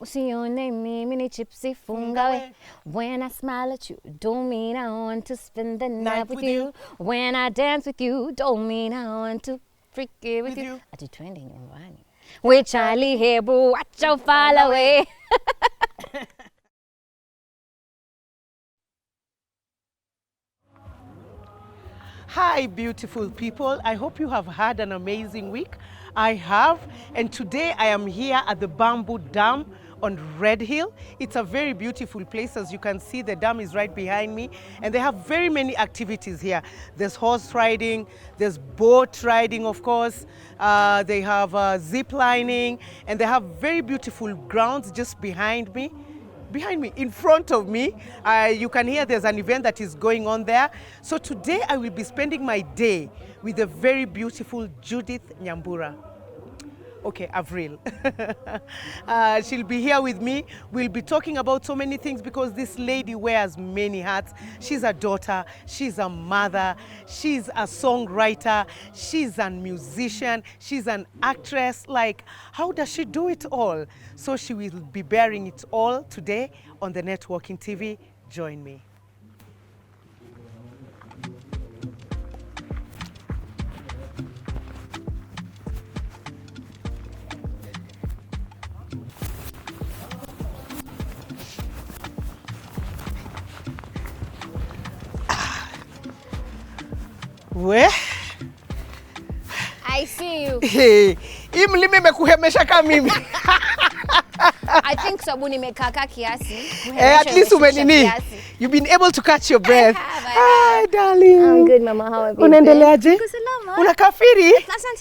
usione mimi ni chipsi fungawe. When I smile at you, don't mean I want to spend the night with you. When I dance with you, don't mean I want to freak it with you. Ati twende nyumbani. We Charlie hebu wacha fall away. Hi, beautiful people. I hope you have had an amazing week. I have, and today I am here at the Bamboo Dam on Red Hill. It's a very beautiful place. As you can see, the dam is right behind me, and they have very many activities here. There's horse riding, there's boat riding, of course. They have zip lining, and they have very beautiful grounds just behind me. In front of me, you can hear there's an event that is going on there. So today I will be spending my day with the very beautiful Judith Nyambura. Okay, AVRIL. She'll be here with me. We'll be talking about so many things because this lady wears many hats. She's a daughter, she's a mother, she's a songwriter, she's a musician, she's an actress. Like, how does she do it all? So she will be bearing it all today on the Netwalking TV. Join me. Where? I see you. Hey, mlime imekuhemesha kama mimi. I think sababu nimekaka kiasi. At least umenini. You've been able to catch your breath. Hi, darling. I'm good, mama. How are you? Unaendeleaje? Niko salama. Unakafiri?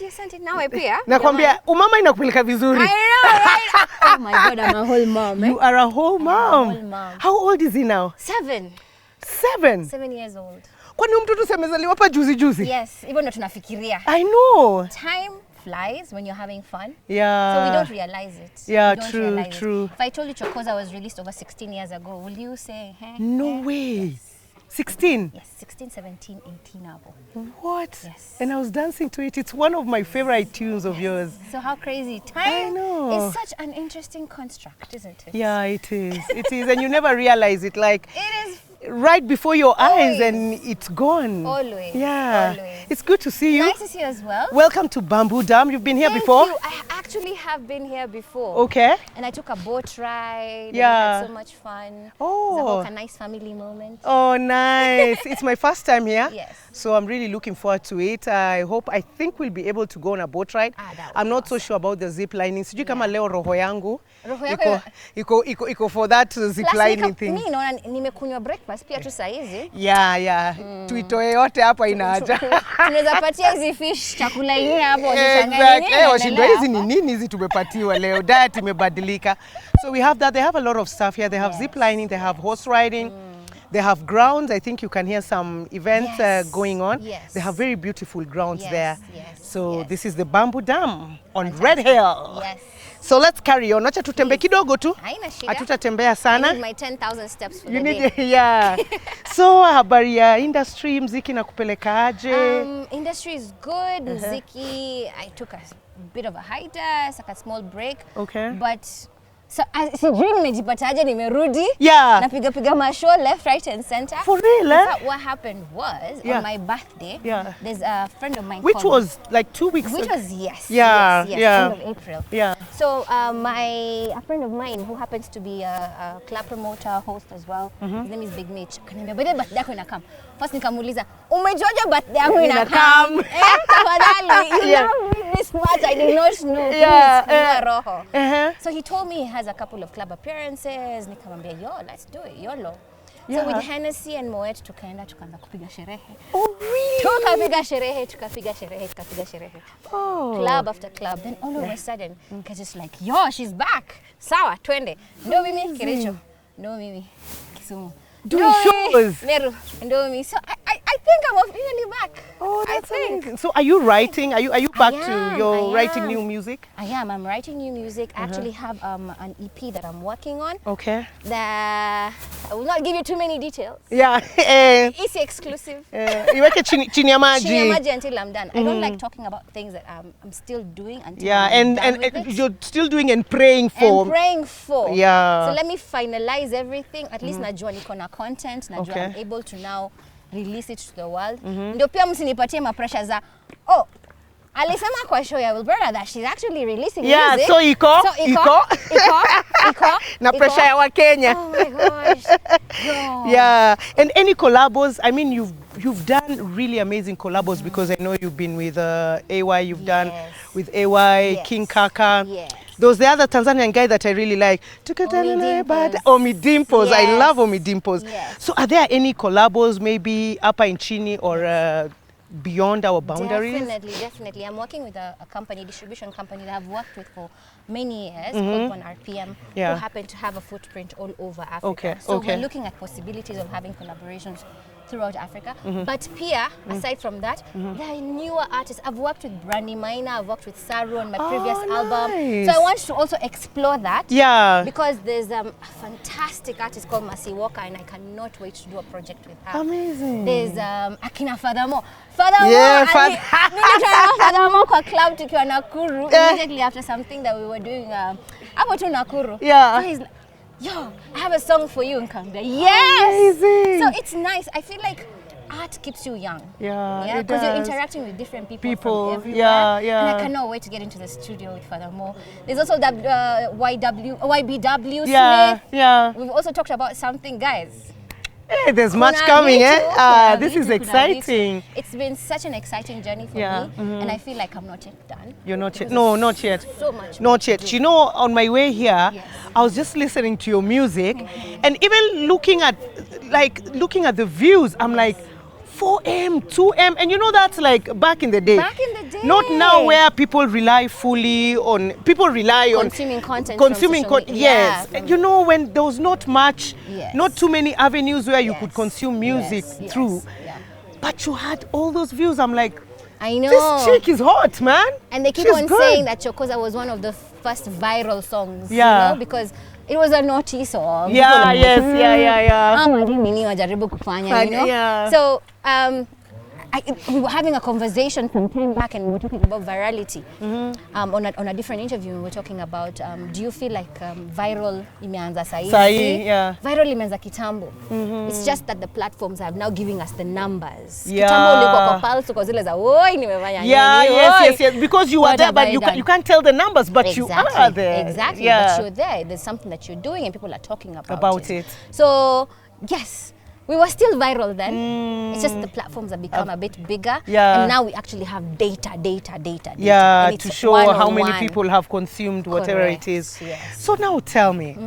Asante. Nawe pia? Nakwambia umama inakupeleka vizuri. I know, right? Oh my God, I'm a whole mom. You are a whole mom. I'm a whole mom. How old is he now? 7. 7 years old. Kwani mtoto semezaliwa hapa juzi? Yes, hivyo ndo tunafikiria. I know. Time flies when you're having fun. Yeah. So we don't realize it. Yeah, true. If I told you Chokoza was released over 16 years ago, will you say, hey? No way. Yes. 16? Yes, 16, 17, 18 abo. What? Yes. And I was dancing to it. It's one of my favorite tunes of yours. So how crazy. Time I know. is such an interesting construct, isn't it? Yeah, it is. It is. And you never realize it. Like, it is. Right before your eyes and it's gone. Always. Yeah. Always. It's good to see you. Nice to see you as well. Welcome to Bamboo Dam. You've been here before? Thank you. I actually have been here before. Okay. And I took a boat ride. Yeah. And we had so much fun. Oh. It was a nice family moment. Oh, nice. It's my first time here. Yes. So I'm really looking forward to it. I think we'll be able to go on a boat ride. I'm not so sure about the zip lining. Sijui kama leo roho yangu iko for that zip lining thing. Mimi naona nimekunywa breakfast pia tu saa hizi. Yeah. Tuitoe yote hapa ina haja. Tunaweza patia hizi fish chakula yenyewe hapo Exactly. Washindwe hizi ni nini hizi tumepatiwa leo. Diet imebadilika. So we have that. They have a lot of stuff here. They have zip lining, they have horse riding. They have grounds. I think you can hear some events going on. Yes. They have very beautiful grounds there. Yes. So this is the Bamboo Dam on Red Hill. Yes. So let's carry on. Acha tutembe kidogo tu. Haina shida. Hatutatembea sana. I need my 10,000 steps for the day. Yeah. So habari ya industry, mziki na kupeleka aje? Industry is good. Mziki, I took a bit of a hiatus, like a small break. Okay. But so sijui nimejipataje nimerudi. Yeah. Napiga mashow left, right and center. For real, In fact, what happened was on my birthday, there's a friend of mine which was like 2 weeks ago. Which was yes, end of April. Yeah. So a friend of mine who happens to be a club promoter, host as well, his name is Big Mitch. Akaniambia birthday yako inakam. First nikamuuliza, umejuaje birthday yangu inakam? Tafadhali, you love me this much, I did not know. Yeah. So he told me he has a couple of club appearances. Nikamwambia, yo, let's do it, YOLO. So with Hennessy and Moet tukaanza kupiga sherehe. Oh really? Tukapiga sherehe. Oh. Club after club. Then all of a sudden, because it's like, yo, she's back. Sawa, twende. Ndo mimi Kericho. Ndo mimi Kisumu. Do shows. Meru. Ndo mimi. So I think I'm officially back. Oh, that's I think. amazing. So are you writing? Are you back to I your writing am. new music? I am. I'm writing new music. I actually have an EP that I'm working on. Okay. I will not give you too many details. Yeah. It's exclusive. Iweke chini ya maji. Chini ya maji until I'm done. I don't like talking about things that I'm still doing until I'm done with it. You're still doing and praying for. And praying for. Yeah. So let me finalize everything. At least najua niko na content. Najua I'm able to now release it to the world. Ndio pia msinipatie ma pressure za alisema kwa show ya Wilberta that she's actually releasing music. So iko. Na pressure ya Wakenya. Oh my gosh. Yeah. And any collabos? I mean, you've done really amazing collabos because I know you've been with AY, you've done with AY, King Kaka. Yes. There was the other Tanzanian guy that I really like. Omi Dimples. I love Omi Dimples. Yes. So are there any collabos maybe up in Chini or beyond our boundaries? Definitely. I'm working with a company, distribution company that I've worked with for many years, called 1RPM, who happen to have a footprint all over Africa. So we're looking at possibilities of having collaborations throughout Africa. But Pia, aside from that, there are newer artists. I've worked with Brandy Minor, I've worked with Saru on my previous album. So I want to also explore that. Yeah. Because there's a fantastic artist called Mercy Walker, and I cannot wait to do a project with her. Amazing. There's Akina Furthermore. Furthermore kwa club tukiwa Nakuru, immediately after something that we were doing hapo tu Nakuru. Yeah. So he's like, yo, I have a song for you, Nkambia. Yes! Amazing. So it's nice. I feel like art keeps you young. Yeah, because you're interacting with different people from everywhere. And I cannot wait to get into the studio with Furthermore. There's also YBW Smith. Yeah. We've also talked about something, guys. Hey, there's much coming, this is exciting. It's been such an exciting journey for me, and I feel like I'm not yet done. You're not yet? No, not yet. So much. Not yet. You know, on my way here, I was just listening to your music, and even looking at the views, I'm like, 4M, 2M, and you know that's like back in the day. Back in the day. Not now where people rely fully on, consuming content. Consuming content, yes. And you know, when there was not much, not too many avenues where you could consume music through. Yeah. But you had all those views. I'm like, I know. This chick is hot, man. And they keep on saying that Chokoza was one of the first viral songs, you know, because it was a naughty song. Yeah, you know? So we were having a conversation some time back, and we were talking about virality. On a different interview, we were talking about, do you feel like viral imeanza sahi? Viral imeanza kitambo. It's just that the platforms are now giving us the numbers. Kitambo ulikuwa kwa pulse kwa zile za oi nimefanya nini. Yes. Because you are there, but you can't tell the numbers, but you are there. Exactly. But you're there. There's something that you're doing, and people are talking about it. So yes. We were still viral then. It's just the platforms have become a bit bigger. And now we actually have data. Yeah, to show how many people have consumed whatever it is. Yes. So now tell me,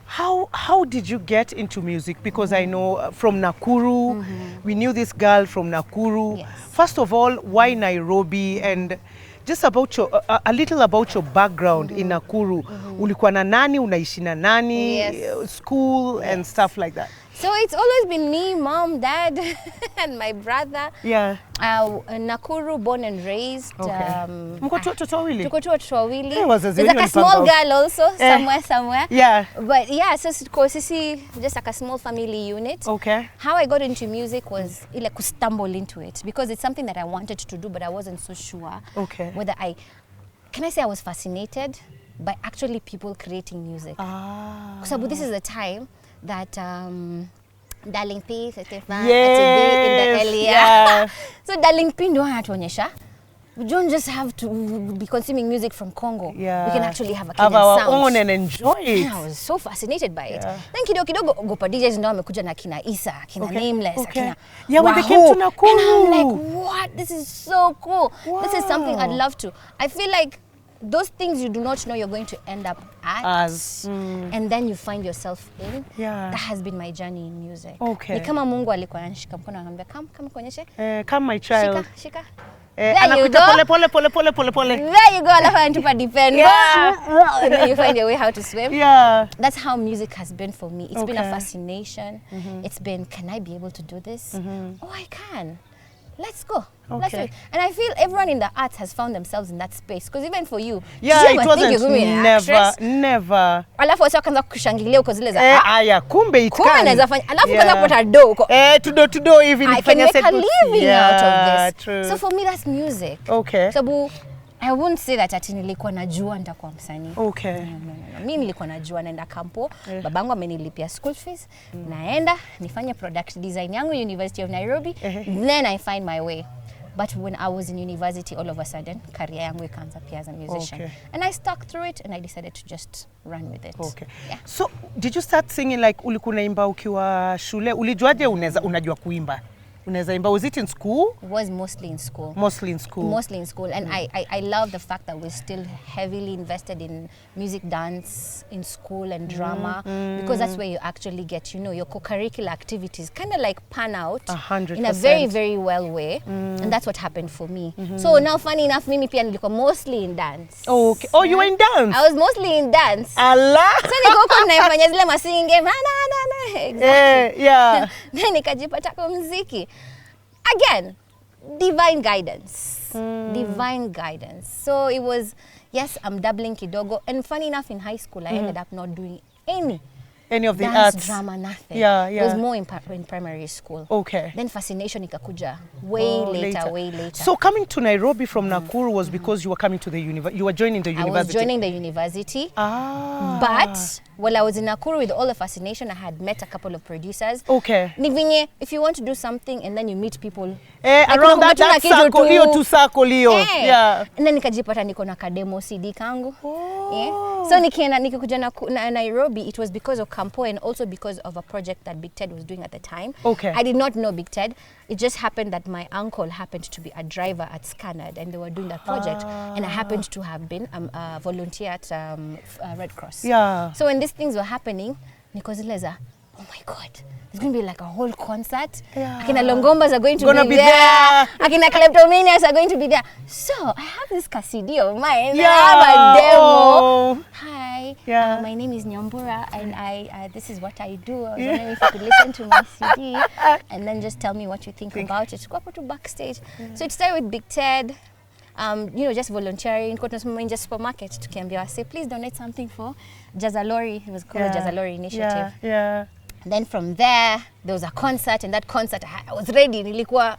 how did you get into music? Because I know from Nakuru, we knew this girl from Nakuru. Yes. First of all, why Nairobi? And just about a little about your background in Nakuru. Ulikuwa na nani, unaishi na nani, school and stuff like that. So it's always been me, mom, dad, and my brother. Yeah. Nakuru, born and raised. Mko tu watoto wawili? There's like a small girl also, somewhere. Yeah. But yeah, so just like a small family unit. Okay. How I got into music was like to stumble into it, because it's something that I wanted to do, but I wasn't so sure whether can I say I was fascinated by actually people creating music. So this is the time that Darling P, Stefan, in the earlier. So Darling P ndio anatuonyesha. We don't just have to be consuming music from Congo. We can actually have a Kenyan our sound. Own and enjoy it. And I was so fascinated by it. Then kidogo Gopa DJs ndio amekuja na kina Isa, kina Nameless, kina when they came to Nakuru. And I'm like, what? This is so cool. Wow. This is something I'd love to. I feel like those things you do not know you're going to end up at, and then you find yourself in. That has been my journey in music. Ni kama Mungu alikuwa anashika mkono anambia come kuonyeshe. Come my child. Shika. There you go. Pole. There you go. Alafu anatupa depend. Yeah. And then you find your way how to swim. Yeah. That's how music has been for me. It's been a fascination. It's been, can I be able to do this? Oh, I can. Let's go. Let's do it. And I feel everyone in the arts has found themselves in that space. Because even for you, yeah, it wasn't never. Alafu wasa kanza kushangilia uko zile za aya kumbe itkani. Naweza fanya. Alafu kanza kupata do uko. To even I can make a living out of this. True. So for me that's music. Okay. Sababu I wouldn't say that ati nilikuwa najua nitakuwa msanii. Okay. No. Mimi nilikuwa najua naenda kampo, babangu amenilipia school fees, naenda nifanye product design yangu University of Nairobi, then I find my way. But when I was in university, all of a sudden, career yangu ikaanza pia as a musician. Okay. And I stuck through it and I decided to just run with it. Okay. Yeah. So, did you start singing like ulikuwa unaimba ukiwa shule? Ulijuaje unajua kuimba? Unaweza imba? Was it in school? It was mostly in school. Mostly in school. Mostly in school. And I love the fact that we're still heavily invested in music, dance, in school and drama. Because that's where you actually get, you know, your co-curricular activities kind of like pan out 100%. in a very, very well way. And that's what happened for me. So now, funny enough, mimi pia nilikuwa mostly in dance. Oh, okay. Oh, you were in dance? I was mostly in dance. Allah! So niko huko naifanya zile masinge. Exactly. Yeah. Then nikajipata kwa muziki. Again, divine guidance. Divine guidance. So it was, yes, I'm dabbling kidogo. And funny enough, in high school, I ended up not doing any of the dance, arts. drama, nothing. Yeah. It was more in primary school. Okay. Then fascination ikakuja way later. So coming to Nairobi from Nakuru was because you were coming to the university. You were joining the university. I was joining the university. But while I was in Nakuru with all the fascination, I had met a couple of producers. Okay. Nivinye, if you want to do something and then you meet people. Around that circle, yeah. And then nikajipata niko na kademo CD kangu. Yeah. So nikikuja na Nairobi, it was because of Campo and also because of a project that Big Ted was doing at the time. Okay. I did not know Big Ted. It just happened that my uncle happened to be a driver at Scanad and they were doing that project. And I happened to have been a volunteer at Red Cross. Yeah. So when these things were happening, nikozileza, oh my God, there's going to be like a whole concert. Yeah. Akina Longombas are going to be there. Akina Kleptomanias are going to be there. So I have this CD of mine. Yeah. I have a demo. Oh. Hi, Yeah. my name is NYAMBURA and this is what I do. I was wondering if you could listen to my CD and then just tell me what you think about it. Go up to backstage. So it started with Big Ted. You know, just volunteering. In just supermarket tukiambiwa, say please donate something for Jazalori. It was called the Jazalori Initiative. Yeah. Then from there was a concert, and that concert I was ready. Nilikuwa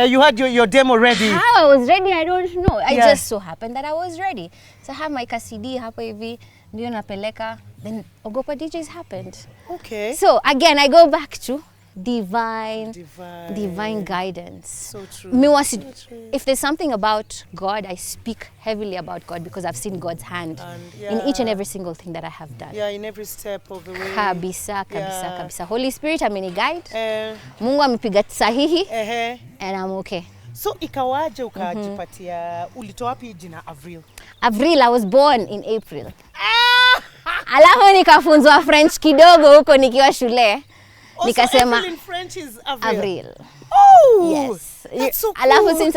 you had your demo ready. How I was ready, I don't know. I just so happened that I was ready. So I have my CD hapo hivi, ndio napeleka. Then Ogopa DJs happened. Okay. So again, I go back to divine guidance. So true. If there's something about God, I speak heavily about God because I've seen God's hand in each and every single thing that I have done. Yeah, in every step of the way. Kabisa. Holy Spirit ameni guide. Mungu amepiga sahihi. And I'm okay. So ikawaje ukajipatia ulitoa wapi jina AVRIL? AVRIL, I was born in April. Alafu nikafunzwa French kidogo huko nikiwa shule. Nikasema April in French is AVRIL. AVRIL. Oh, yes. That's so cool. Alafu since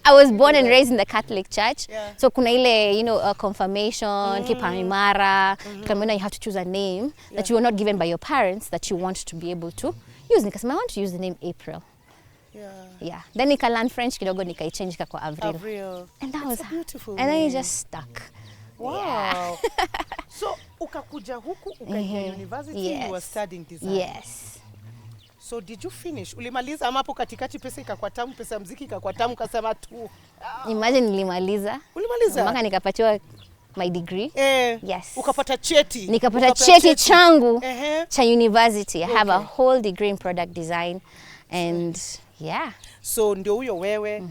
I was born and raised in the Catholic Church, so kuna ile, you know, confirmation, kipaimara, you have to choose a name that you were not given by your parents that you want to be able to use. Nikasema I want to use the name April. Yeah. Then nika learn French kidogo nikaichange kwa AVRIL. And that was beautiful. And then it just stuck. Wow. Yeah. So ukakuja huku ukaingia university and you were studying design. Yes. So did you finish? Ulimaliza ama hapo katikati pesa ikakuwa tamu, pesa ya muziki ikakuwa tamu kasema tu. Imagine nilimaliza. Ulimaliza? Mpaka nikapatiwa my degree. Yes. Ukapata cheti. Nikapata cheti changu cha university. I have a whole degree in product design and So ndio huyo wewe.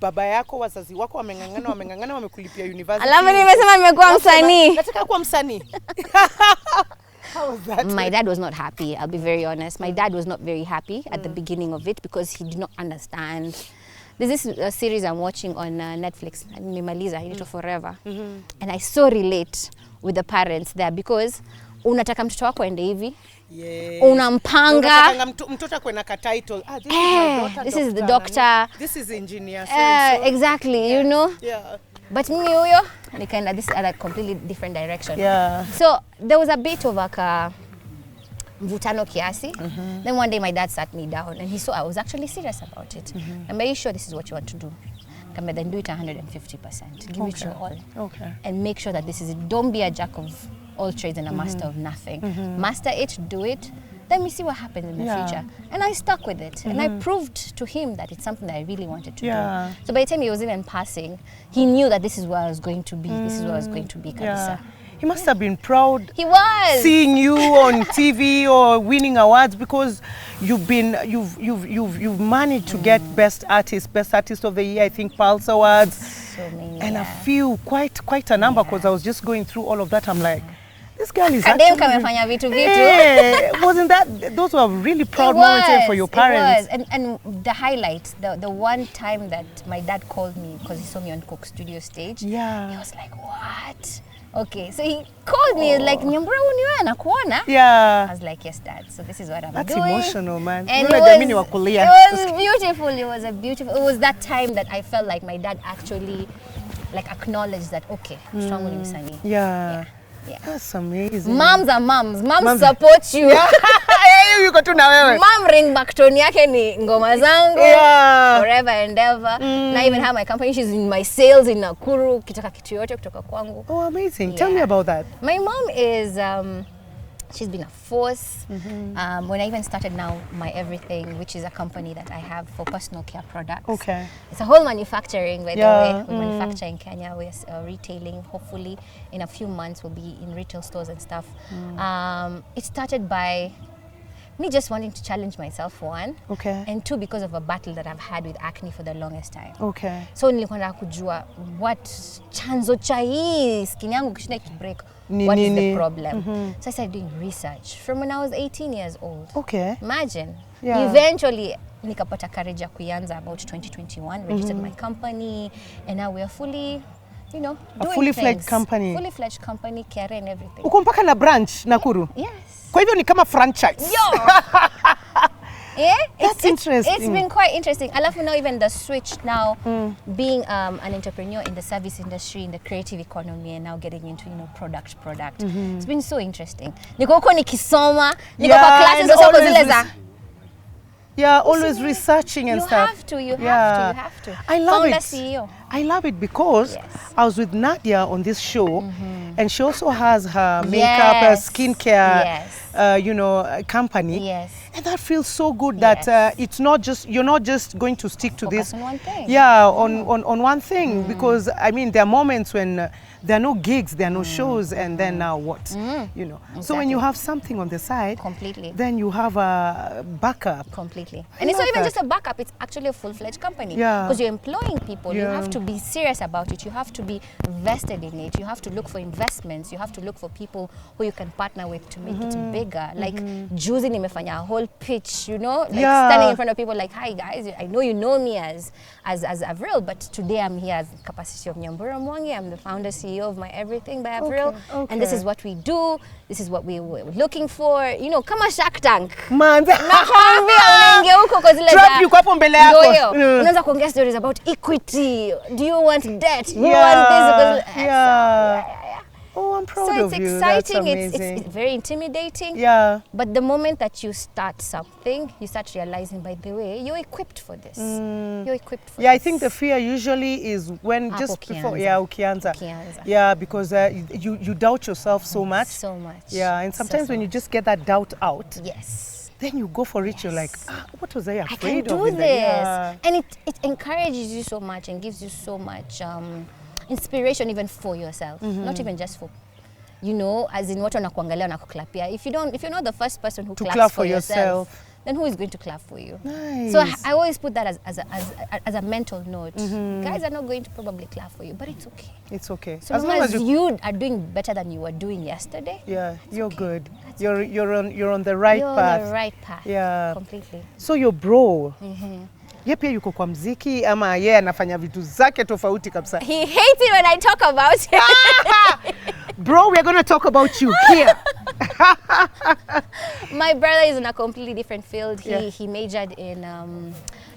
Baba yako, wazazi wako wamengangana wamekulipia university. Alafu nimesema nimekuwa msanii. Nataka kuwa msanii. How was that? My dad was not happy, I'll be very honest. My dad was not very happy at the beginning of it because he did not understand. There's this series I'm watching on Netflix, Nimaliza, It Forever. And I so relate with the parents there because unataka mtoto wako ende hivi, Yes. Unampanga. Mtoto kwena ka title. This is the doctor. This is engineer. Exactly, you know. Yeah. But me, this is a completely different direction. Yeah. So there was a bit of a mvutano kiasi. Then one day my dad sat me down and he saw I was actually serious about it. I'm very sure this is what you want to do. Then do it 150%. Give it your all. Okay. And make sure that this is it. Don't be a jack of all trades and a master of nothing. Master it, do it. Let me see what happens in the future. And I stuck with it. And I proved to him that it's something that I really wanted to do. So by the time he was even passing, he knew that this is where I was going to be. This is where I was going to be, Kabisa. He must have been proud. He was seeing you on TV or winning awards, because you've managed to get best artist of the year, I think Pulse Awards. So many, and a few, quite a number, because I was just going through all of that. I'm like, this girl is actually... wasn't that, those were really proud moments for your parents. It was. And the highlight, the one time that my dad called me, because he saw me on Coke Studio stage, he was like, what? Okay, so he called me, like, Nyambura uniwe nakuona? Yeah. I was like, yes, Dad, so this is what I'm doing. That's emotional, man. And it was beautiful. It was that time that I felt like my dad actually, like, acknowledged that, okay, strong with Msani. Yeah. That's amazing. Moms are moms. Moms support you. Mom ring back tone yake ni ngoma zangu. Forever and ever. Na even have my company, she's in my sales in Nakuru, kitaka kitu yote kutoka kwangu. Oh, amazing. Tell me about that. My mom is she's been a force. When I even started now my Everything, which is a company that I have for personal care products. Okay. It's a whole manufacturing, by the way. We manufacture in Kenya. We're retailing. Hopefully, in a few months, we'll be in retail stores and stuff. It started by me just wanting to challenge myself, for one. Okay. And two, because of a battle that I've had with acne for the longest time. Okay. So nilikuwa nataka kujua what chanzo cha hii skin yangu kishinda ikibreak. What is the problem? So I started doing research from when I was 18 years old. Okay. Imagine. Eventually, nikapata courage ya kuanza about 2021, registered my company, and now we are fully, you know, doing a fully-fledged things. company. Fully-fledged company, care and everything. Uko mpaka na branch Nakuru? Yes. Kwa hivyo ni kama franchise. Yeah, that's interesting. It's been quite interesting. Alafu now even the switch now, being an entrepreneur in the service industry, in the creative economy, and now getting into, you know, product. It's been so interesting. Niko huko nikisoma, niko kwa classes zako zile za. Yeah, always researching and stuff. You have to. I love Founder it. CEO. I love it because I was with Nadia on this show, and she also has her makeup, her skincare, you know, company. Yes. And that feels so good that it's not just, you're not just going to stick to Focus this. on one thing. Yeah, on one thing, because I mean there are moments when there are no gigs, there are no shows, and then now what? You know. Exactly. So when you have something on the side, then you have a backup. Completely. And it's not even just a backup, it's actually a full-fledged company. Yeah. Because you're employing people, you have to be serious about it, you have to be vested in it, you have to look for investments, you have to look for people who you can partner with to make it bigger. Like juzi nimefanya a whole pitch, you know, like standing in front of people like, hi guys, I know you know me as AVRIL, but today I'm here as capacity of Nyambura Mwangi. I'm the founder CEO of my Everything by AVRIL, and this is what we do, this is what we were looking for, you know, kama Shark Tank. Man, nakwambia unaingia huko kwa zile drop you kwa hapo mbele yako. Unaanza kuongea stories about equity. Do you want debt? You want this? Oh, I'm proud of you. So it's exciting, it's very intimidating. Yeah. But the moment that you start something, you start realizing, by the way, you're equipped for this. You're equipped for this. Yeah, I think the fear usually is when just before, ukianza. Yeah, because you doubt yourself so much. So much. Yeah, and sometimes when you just get that doubt out. Yes. Then you go for it, you're like, what was I afraid of? I can do this. And it encourages you so much and gives you so much inspiration even for yourself, not even just for, you know, as in watu wanakuangalia na kuklapia. If you're not the first person who claps for yourself, then who is going to clap for you? Nice. So I always put that as a mental note. Guys are not going to probably clap for you, but it's okay. It's okay. So as long as you are doing better than you were doing yesterday. Yeah, you're good. You're on the right path. You're on the right path. Yeah. Completely. So your bro. Ye pia yuko kwa mziki ama yeye anafanya vitu zake tofauti kabisa? He hates it when I talk about it. Bro, we're going to talk about you here. My brother is in a completely different field. Yeah. He majored in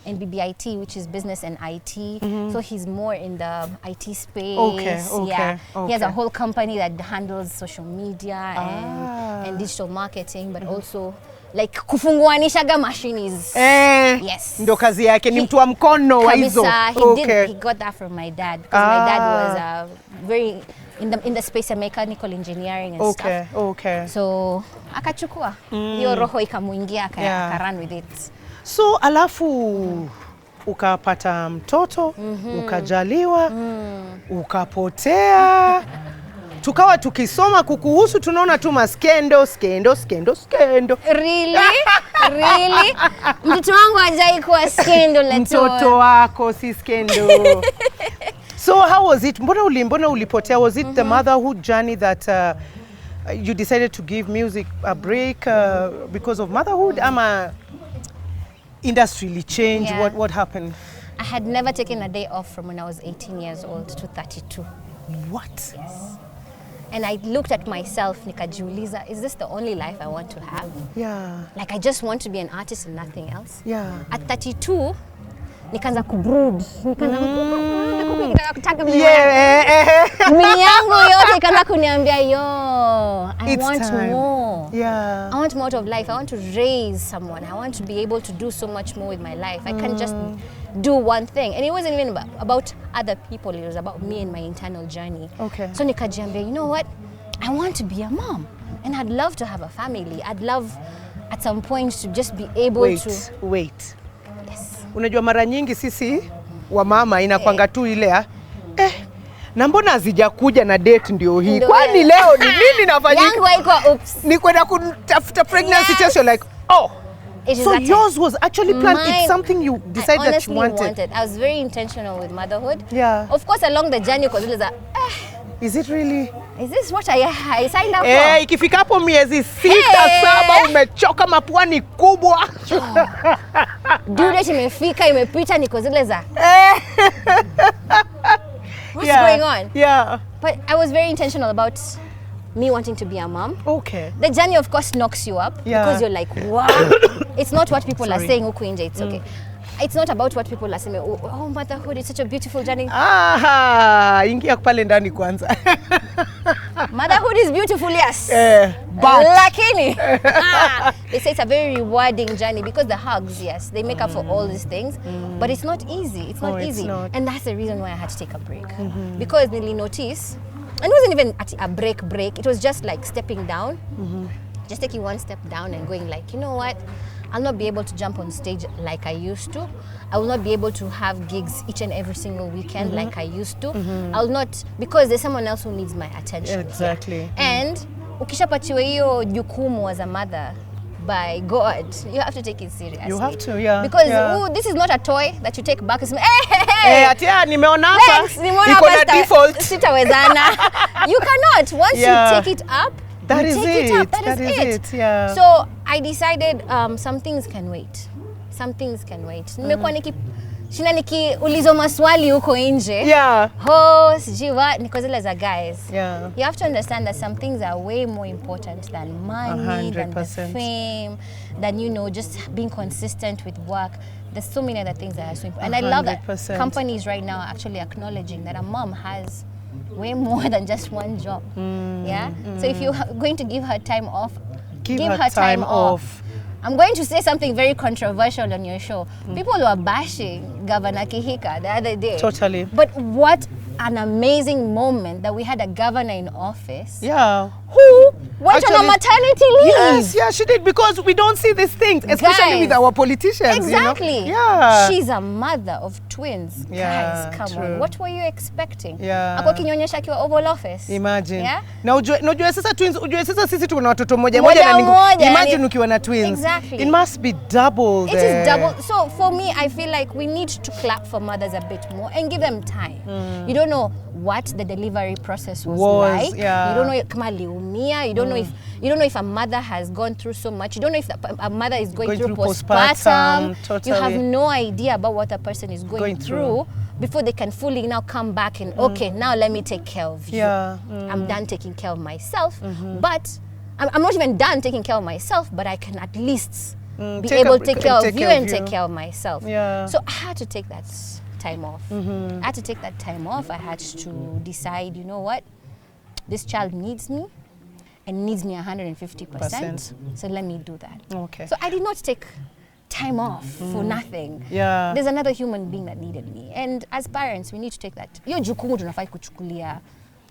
BBIT, which is business and IT. So he's more in the IT space. Yeah. He has a whole company that handles social media and digital marketing, but also like kufunguanishaga machines. Yes. Ndo kazi yake ni mtu wa mkono wa hizo. He got that from my dad because my dad was very in the space of mechanical engineering and stuff. So akachukua hiyo roho ikamuingia akarun with it. So alafu ukapata mtoto, ukajaliwa, ukapotea. Tukawa tukisoma kukuhusu tunaona tu maskendo. Really? Really? Mtoto wangu hajai kuwa skendo leto. Mtoto wako si skendo. So how was it? Mbona ulipotea? Was it the motherhood journey that you decided to give music a break because of motherhood? Ama industry changed? Yeah. What happened? I had never taken a day off from when I was 18 years old to 32. What? Yes. And I looked at myself, nikajiuliza, is this the only life I want to have? Yeah. Like I just want to be an artist and nothing else. Yeah. At 32, nikaanza kubrood. Mimi yangu yote ikaanza kuniambia, I want more. Yeah. I want more out of life. I want to raise someone. I want to be able to do so much more with my life. I can't just do one thing. And it wasn't even about other people. It was about me and my internal journey. Okay. So nikajiambia, you know what? I want to be a mom. And I'd love to have a family. I'd love at some point to just be able to... Wait. Yes. Unajua mara nyingi sisi wa mama inakwanga tu ile na mbona hazijakuja na date ndio hii. Kwani leo ni nini nafanyika? Yangu haikuwa oops. Ni kwenda kutafuta pregnancy test, you're like, so yours was actually planned. It's something you decided that you wanted. I was very intentional with motherhood. Yeah. Of course, along the journey, because it was like, is it really? Is this what I signed up for? Ikifika hapo miezi 6-7 umechoka, mapua ni kubwa. Due date imefika, imepita, niko zile za. What's going on? Yeah. But I was very intentional about me wanting to be a mom. Okay. The journey, of course, knocks you up because you're like, wow. It's not what people are saying, huku nje, it's okay. It's not about what people are saying. Oh, motherhood is such a beautiful journey. Ingia pale ndani kwanza. Motherhood is beautiful, yes. But lakini they say it's a very rewarding journey because the hugs, yes, they make up for all these things, but it's not easy. It's not easy. And that's the reason why I had to take a break. Because Nili noticed, and it wasn't even a break, it was just like stepping down, just taking one step down and going like, you know what, I'll not be able to jump on stage like I used to. I will not be able to have gigs each and every single weekend like I used to. I'll not, because there's someone else who needs my attention. Exactly. And ukishapatiwa hiyo jukumu as a mother by God, you have to take it seriously. You have to, yeah. Because this is not a toy that you take back. Atia nimeona hapa. Iko na default. Sitawezana. You cannot. Once you take it up, that is it. That is it. Yeah. So I decided some things can wait. Some things can wait. Nimekuwa nikiulizwa maswali huko nje. Yeah. Sijui what, niko zile za guys. Yeah. You have to understand that some things are way more important than money, 100%. than the fame, than, you know, just being consistent with work. There's so many other things that are so important. And 100%. I love that companies right now are actually acknowledging that a mom has way more than just one job. So if you're going to give her time off, give her time off. I'm going to say something very controversial on your show. People were bashing Governor Kihika the other day. Totally. But what an amazing moment that we had a governor in office. Yeah. Who went on a maternity leave. Yes, she did, because we don't see these things, especially with our politicians. Exactly. You know? Yeah. She's a mother of twins. Yeah, guys, come on. What were you expecting? Yeah. Ako kinyonyesha akiwa Oval Office. Imagine. Yeah? Na ujue sasa twins, ujue sasa sisi tuna watoto moja na imagine ukiwa na twins. Exactly. It must be double. It is double. So for me, I feel like we need to clap for mothers a bit more and give them time. You don't know what the delivery process was like. Yeah. You don't know kama liumia. You don't know if a mother has gone through so much. You don't know if a mother is going through postpartum. Totally. You have no idea about what a person is going through before they can fully now come back and okay, now let me take care of you. Yeah. I'm done taking care of myself, but I'm not even done taking care of myself, but I can at least be take able a- to take take care of care you of and you. take care of myself. Yeah. So I had to take that time off. I had to take that time off. I had to decide, you know what? This child needs me and needs me 150%. So let me do that. Okay. So I did not take time off for nothing. Yeah. There's another human being that needed me. And as parents, we need to take that. Yo jukumu tunafai kuchukulia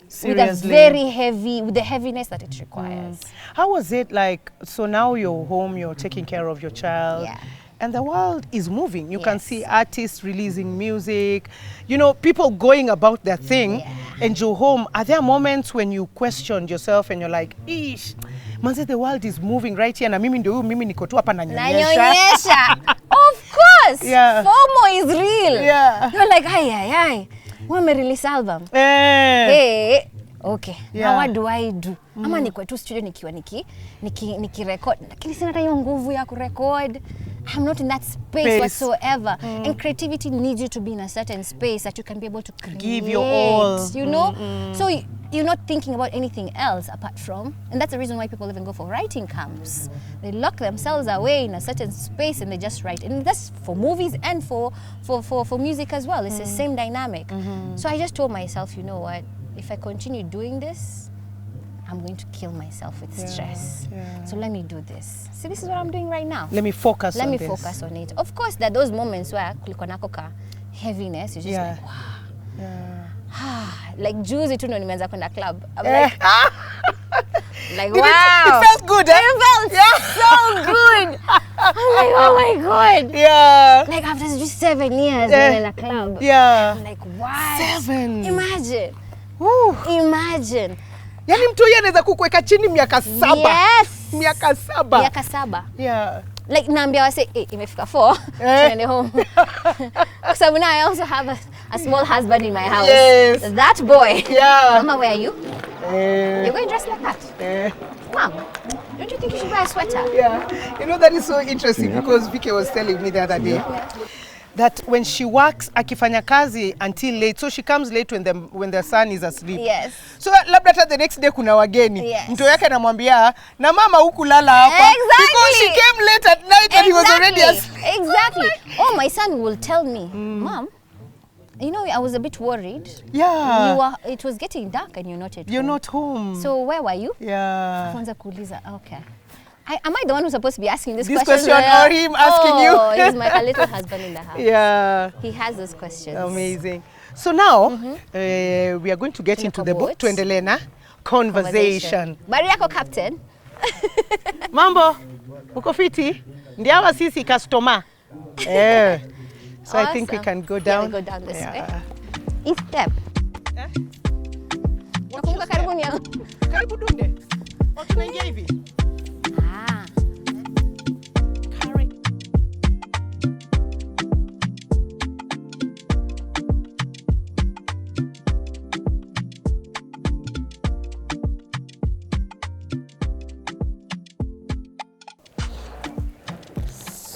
Seriously. with the heaviness that it requires. How was it like? So now you're home, you're taking care of your child. Yeah. And the world is moving. You can Yes. see artists releasing music, you know, people going about their thing. Yeah. And you're home. Are there moments when you questioned yourself and you're like, "Ish, manze, the world is moving right here. Na mimi ndio huyu, mimi niko tu hapa nanyonyesha." Nanyonyesha. Of course. Yeah. FOMO is real. Yeah. You're like, ay. When we release album. Eh. Hey, okay. Yeah. Now what do I do? Ama niko tu studio nikiwa niki record. Lakini sina hata hiyo nguvu ya kurecord. I'm not in that space whatsoever. And creativity needs you to be in a certain space that you can be able to create. Give your all. You know? So you're not thinking about anything else apart from, and that's the reason why people even go for writing camps. They lock themselves away in a certain space and they just write. And that's for movies and for music as well. It's the same dynamic. So I just told myself, you know what? If I continue doing this, I'm going to kill myself with stress. Yeah. So let me do this. See, this is what I'm doing right now. Let me focus Let on me this. focus on it. Of course, there are those moments where kuliko nako ka heaviness, you're just Yeah. like, wow. Yeah. Like juicy tu ndo nimeanza kwenda club. I'm Eh. like Did wow. it felt good, eh? It felt so good. I'm like, oh my God. Yeah. Like after just 7 years in a club. Yeah. I'm like, wow. 7. Imagine. Woo. Imagine. Yaani mtu yeye anaweza kukuweka chini miaka 7. Yes. Miaka 7. Miaka 7. Yeah. Like naambia wase, imefika 4, tuende home. Kwa sababu now I also have a small husband in my house. Yes. That boy. Yeah. Mama, where are you? You're going dressed like that. Eh. Mom, don't you think you should wear a sweater? Yeah. You know, that is so interesting because Vicky was telling me the other day that when she works akifanya kazi until late, so she comes late when the son is asleep. Yes. So labda hata the next day kuna wageni. Yes. Mtu yake anamwambia na mama hukulala hapa. Exactly. Because she came late at night and he was already asleep. Exactly. Oh, my son will tell me, Mom, you know, I was a bit worried. Yeah. It was getting dark and you're not at home. You're not home. So where were you? Yeah. Kwanza kuuliza, okay. Am I the one who's supposed to be asking this This question? or him asking you? Oh, he's my little husband in the house. Yeah. He has those questions. Amazing. So now we are going to get into the book. Tuendelee na conversation. Bari yako captain. Mambo, uko fiti? Ndio hawa sisi customer. Eh. So I think we can go down. Yeah, we go down this way. Each step. Nakumbuka karibu ni yangu. Karibu dunde. Tunaingia hivi. Ah.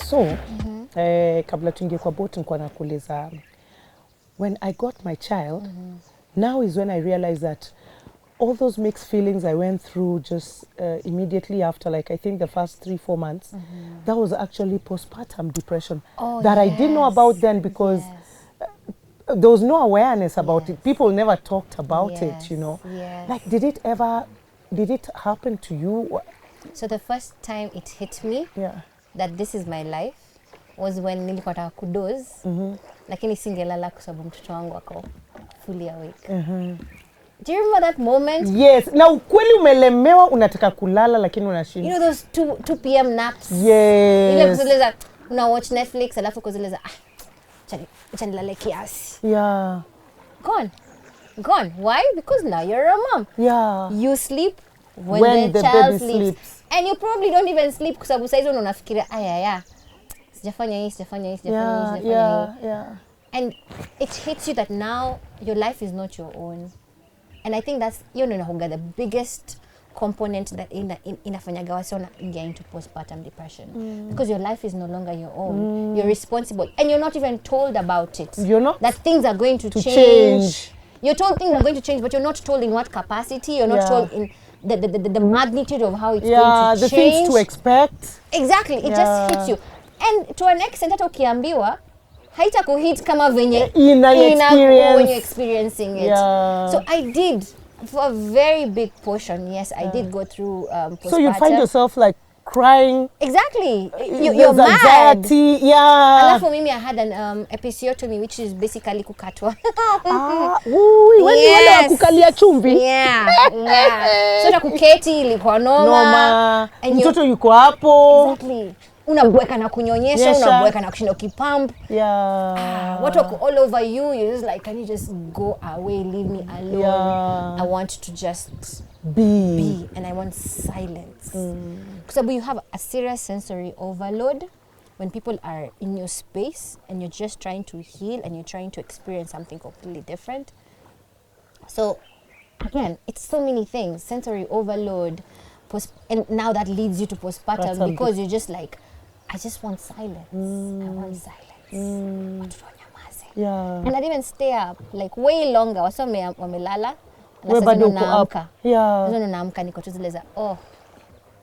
So, kabla tuingie kwa boat nilikuwa nakuuliza, when I got my child, now is when I realized that all those mixed feelings I went through just immediately after, like I think the first 3-4 months, that was actually postpartum depression that I didn't know about then because there was no awareness about it. People never talked about it, you know. Yes. Like, did it happen to you? So the first time it hit me that this is my life was when nilikuwa nataka kudoze, lakini singelala kwa sababu mtoto wangu ako fully awake. Do you remember that moment? Yes. Na ukweli umelemewa unataka kulala lakini unashindwa. You know those 2 p.m. naps? Yes. Ile kuzileza una watch Netflix alafu kuzileza acha nilale kiasi. Yeah. Gone. Why? Because now you're a mom. Yeah. You sleep when the child baby sleeps. And you probably don't even sleep kwa sababu saizo unafikiria sijafanya hii. Yeah. And it hits you that now your life is not your own. And I think that's the biggest component that inafanyaga wasi get into postpartum depression. Because your life is no longer your own. You're responsible. And you're not even told about it. You're not? That things are going to change. You're told things are going to change, but you're not told in what capacity. You're not told in the magnitude of how it's going to the change. things to expect. Exactly, it just hits you. And to an extent, hata ukiambiwa, haita kuhit kama venye when you're experiencing it. So I did, for a very big portion, yes, I did go through postpartum. So you find yourself like crying. Exactly. You're mad. Anxiety, Alafu mimi I had an episiotomy, which is basically kukatwa. Yes. Kukalia chumvi. Yeah. So kuketi ilikuwa noma. Mtoto yuko hapo. Exactly. Unabweka na kunyonyesha, unabweka na kushinda ukipump. What all over you, you're just like, can you just go away, leave me alone? I want to just be, and I want silence. Because you have a serious sensory overload when people are in your space and you're just trying to heal and you're trying to experience something completely different. So again, it's so many things, sensory overload, and now that leads you to postpartum because you're just like, I just want silence. I want silence. And I'd even stay up like way longer. Wasome wamelala. Oh,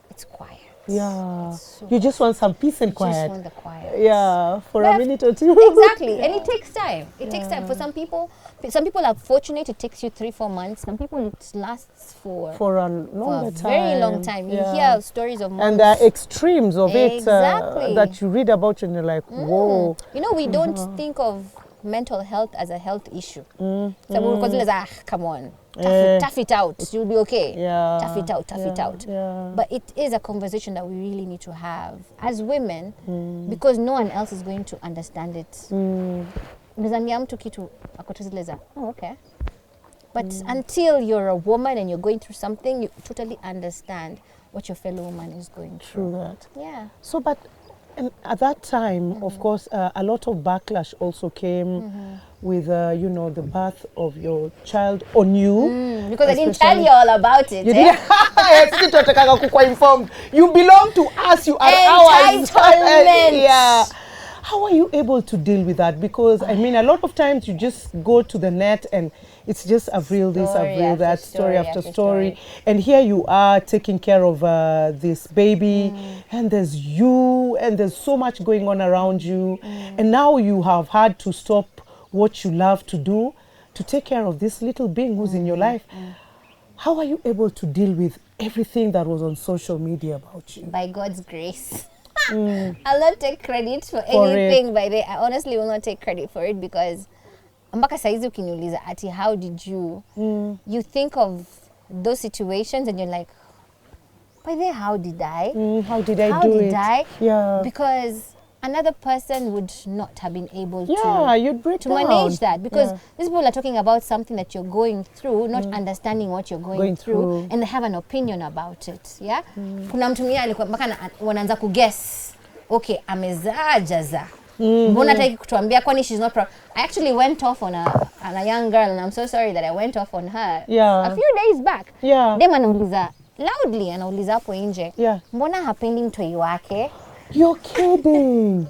it's quiet. You just want some peace and quiet. Just want the quiet. For a minute or two. Exactly. And it takes time. It takes time. For some people are fortunate, it takes you 3-4 months. Some people it lasts for a longer time. Very long time. You hear stories of moms. And there are extremes of it that you read about and you're like, whoa. You know, we don't think of mental health as a health issue. So come on. Tough it out. You'll be okay. Tough it out. But it is a conversation that we really need to have as women because no one else is going to understand it. Oh, okay. But until you're a woman and you're going through something, you totally understand what your fellow woman is going through. True that. Yeah. So, but at that time, of course, a lot of backlash also came with, you know, the birth of your child on you. Because I didn't tell you all about it. You didn't? You belong to us. You are ours. Entitlement. How are you able to deal with that? Because, I mean, a lot of times you just go to the net and it's just AVRIL this, AVRIL that, story after story. And here you are taking care of this baby and there's you and there's so much going on around you. And now you have had to stop what you love to do to take care of this little being who's in your life. How are you able to deal with everything that was on social media about you? By God's grace. I'll not take credit for anything by the I honestly will not take credit for it because mpaka saizi ukiniuliza ati how did you you think of those situations and you're like by the how did I do it? Yeah, because another person would not have been able to manage that because these people are talking about something that you're going through, not understanding what you're going through, and they have an opinion about it. Kuna mtu mwingine alikuwa mpaka wanaanza kuguess, okay, amezaa jaza. Mbona hataki kutuambia kwani she's not proud. I actually went off on a young girl and I'm so sorry that I went off on her a few days back. Dem anauliza loudly, anauliza hapo nje, mbona hapendi mtoi wake? You're kidding.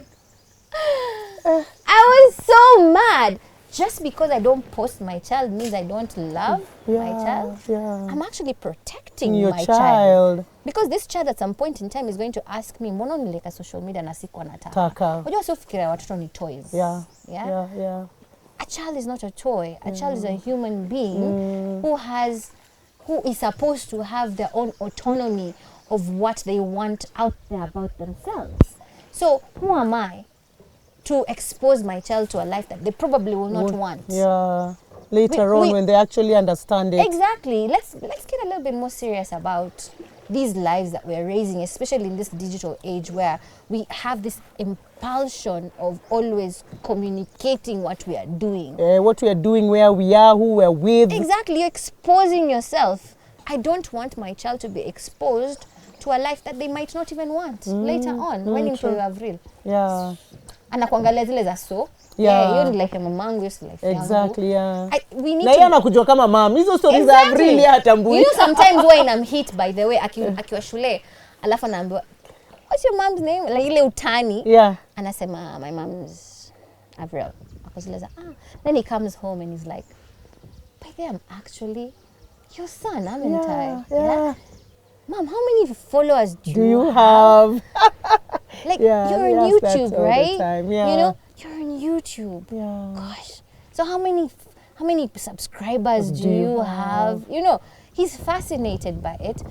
I was so mad. Just because I don't post my child means I don't love my child. I'm actually protecting my child. Because this child at some point in time is going to ask me, mbona nileka social media na sikuwa nataka. Unajua sio fikiria watoto ni toys. A child is not a toy. A child is a human being who is supposed to have their own autonomy of what they want out there about themselves. So who am I to expose my child to a life that they probably will not want? Later on when they actually understand it. Exactly. Let's get a little bit more serious about these lives that we're raising, especially in this digital age where we have this impulsion of always communicating what we are doing. What we are doing, where we are, who we're with. Exactly. You're exposing yourself. I don't want my child to be exposed to a life that they might not even want later on when into AVRIL. Anakuangalia zile za so. Hiyo ni life ya mamangu, hiyo life yangu. Exactly, we need na yeye anakujua kama mama. Hizo stories za AVRIL hatambui. You know sometimes when I'm hit by the way akiwa shule, alafu anaambiwa what's your mom's name? Like ile utani. Anasema my mom's AVRIL. Akozileza then he comes home and he's like, by the way, I'm actually your son, I'm in time. Yeah. Mom, how many followers do You have? Like, Yeah, you're we on ask that YouTube, all the right? time, yeah. You know, you're on YouTube. Yeah. Gosh. So how many subscribers do you have? You know, he's fascinated by it,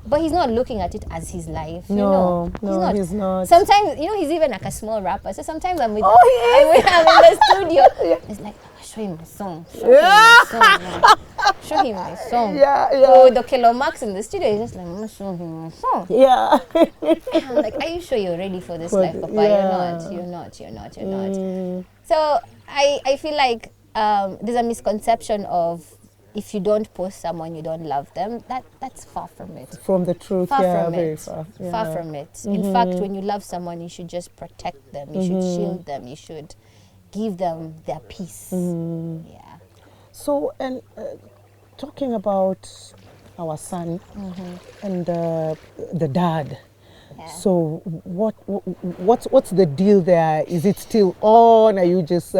but he's not looking at it as his life. No, he's not. Sometimes, you know, he's even like a small rapper. So sometimes I'm with Oh, he is? I'm in the studio. It's like, show him my song. Show him my song. Yeah. Oh, with the Kilo Max in the studio, he's just like, I'm gonna show him my song. Yeah. I'm like, are you sure you're ready for this life, Papa? Yeah. You're not. So I feel like there's a misconception of if you don't post someone, you don't love them. That's far from it. From the truth, very far. Yeah. Far from it. In fact, when you love someone, you should just protect them. You should shield them. You should give them their peace. Yeah. So, and talking about our son and the dad. Yeah. So what's the deal there? Is it still on? Are you just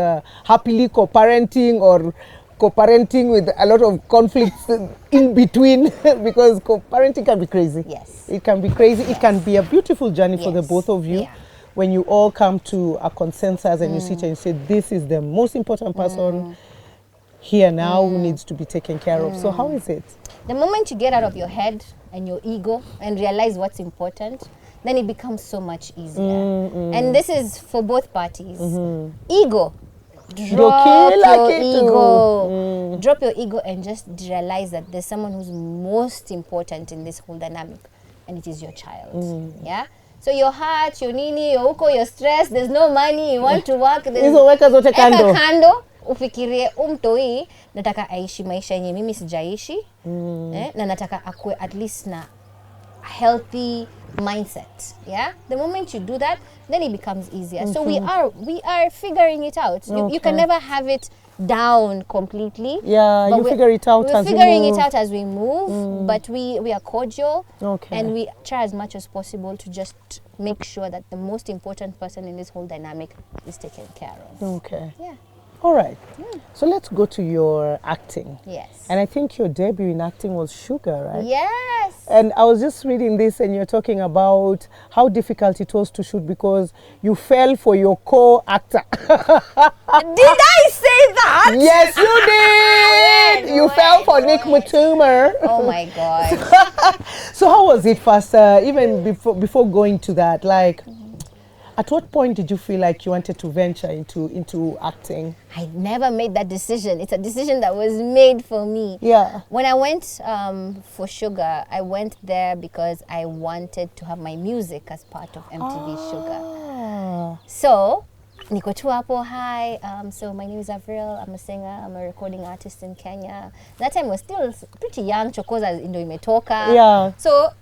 happily co-parenting or co-parenting with a lot of conflicts in between? Because co-parenting can be crazy. Yes. It can be crazy. Yes. It can be a beautiful journey for the both of you. Yeah. When you all come to a consensus and you sit and you say, this is the most important person here now who needs to be taken care of. So how is it? The moment you get out of your head and your ego and realize what's important, then it becomes so much easier. And this is for both parties. Ego. Drop your ego. Drop your ego and just realize that there's someone who's most important in this whole dynamic, and it is your child. Yeah? So your heart, your nini, your uko, your stress, there's no money, you want to work. Hizo weka zote kando. Kando, ufikirie umtoi, nataka aishi maisha yenye mimi sijaishi, na nataka akue at least na a healthy mindset. Yeah? The moment you do that, then it becomes easier. So we are figuring it out. You can never have it down completely. Yeah, you figure it out as we move. We're figuring it out as we move, but we are cordial, and we try as much as possible to just make sure that the most important person in this whole dynamic is taken care of. Okay. Yeah. All right. So let's go to your acting. Yes. And I think your debut in acting was Sugar, right? Yes. And I was just reading this and you're talking about how difficult it was to shoot because you fell for your co-actor. Did I say that? Yes, you did. You fell for Nick Matumer. Oh my God. So how was it first, even before going to that? Like, at what point did you feel like you wanted to venture into acting? I never made that decision. It's a decision that was made for me. Yeah. When I went for Sugar, I went there because I wanted to have my music as part of MTV Sugar. So, niko tu hapo, hi, so my name is AVRIL, I'm a singer, I'm a recording artist in Kenya. That time I was still pretty young, Chokoza ndo imetoka. Yeah. So,